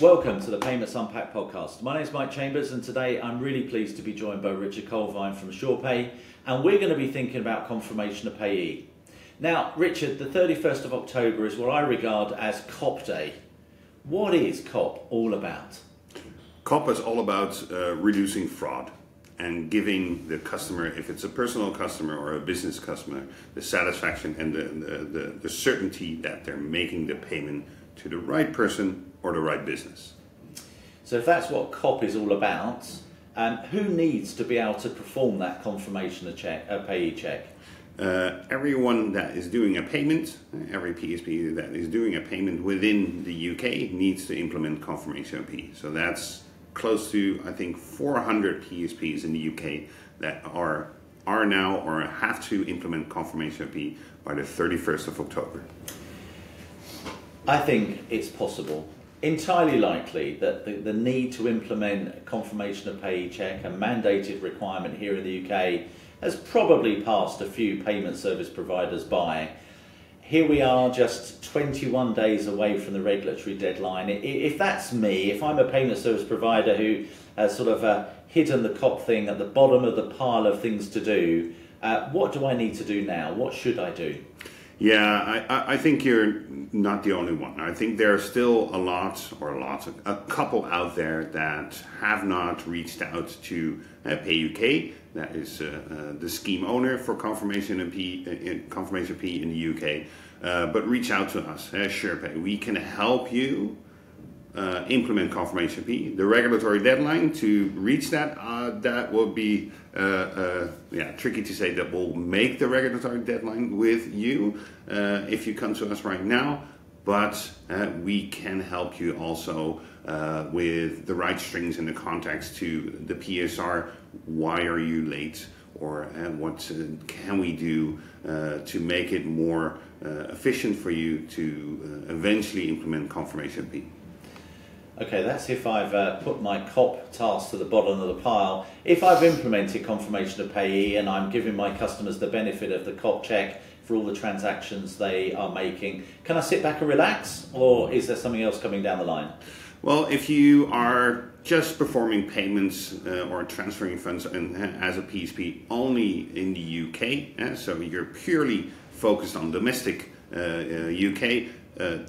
Welcome to the Payments Unpacked podcast. My name is Mike Chambers, and today I'm really pleased to be joined by Richard Koldwijn from SurePay, and we're going to be thinking about Confirmation of Payee. Now, Richard, the 31st of October is what I regard as COP Day. What is COP all about? COP is all about reducing fraud and giving the customer, if it's a personal customer or a business customer, the satisfaction and the certainty that they're making the payment to the right person or the right business. So if that's what COP is all about, who needs to be able to perform that confirmation of payee check? Everyone that is doing a payment, every PSP that is doing a payment within the UK needs to implement Confirmation of Payee. So that's close to, I think, 400 PSPs in the UK that are now or have to implement Confirmation of Payee by the 31st of October. I think it's possible, entirely likely, that the need to implement Confirmation of Payee check, a mandated requirement here in the UK, has probably passed a few payment service providers by. Here we are, just 21 days away from the regulatory deadline. If that's me, if I'm a payment service provider who has sort of hidden the COP thing at the bottom of the pile of things to do, what do I need to do now? What should I do? Yeah, I think you're not the only one. I think there are still a couple out there that have not reached out to Pay UK. That is the scheme owner for Confirmation of Payee in the UK. But reach out to us, SurePay. We can help you implement Confirmation of Payee. The regulatory deadline to reach that will be tricky to say. That will make the regulatory deadline with you if you come to us right now, but we can help you also with the right strings in the context to the PSR. Why are you late? Or what can we do to make it more efficient for you to eventually implement Confirmation of Payee? Okay, that's if I've put my COP task to the bottom of the pile. If I've implemented Confirmation of Payee and I'm giving my customers the benefit of the COP check for all the transactions they are making, can I sit back and relax, or is there something else coming down the line? Well, if you are just performing payments or transferring funds as a PSP only in the UK, so you're purely focused on domestic UK,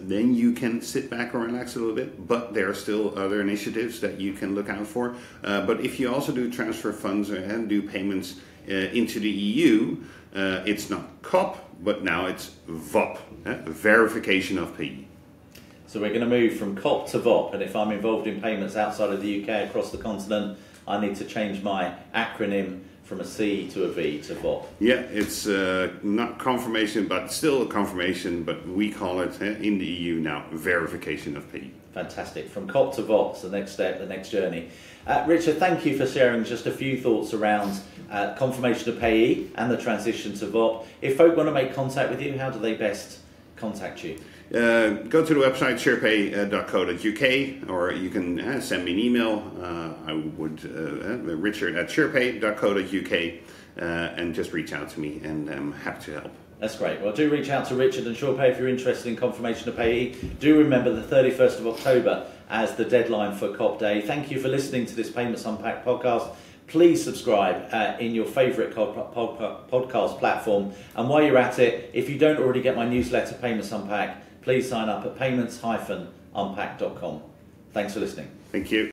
then you can sit back and relax a little bit, but there are still other initiatives that you can look out for. But if you also do transfer funds and do payments into the EU, it's not COP, but now it's VOP, Verification of Payee. So we're going to move from COP to VOP, and if I'm involved in payments outside of the UK across the continent, I need to change my acronym from a C to a V to VOP. Yeah, it's not confirmation, but still a confirmation, but we call it in the EU now Verification of Payee. Fantastic. From COP to VOP is the next step, the next journey. Richard, thank you for sharing just a few thoughts around Confirmation of Payee and the transition to VOP. If folk want to make contact with you, how do they best contact you? Go to the website surepay.co.uk, or you can send me an email. I would richard@surepay.co.uk, and just reach out to me, and I'm happy to help. That's great. Well, do reach out to Richard and SurePay if you're interested in Confirmation of Payee. Do remember the 31st of October as the deadline for COP Day. Thank you for listening to this Payments Unpacked podcast. Please subscribe in your favourite podcast platform. And while you're at it, if you don't already get my newsletter, Payments Unpacked, please sign up at payments-unpacked.com. Thanks for listening. Thank you.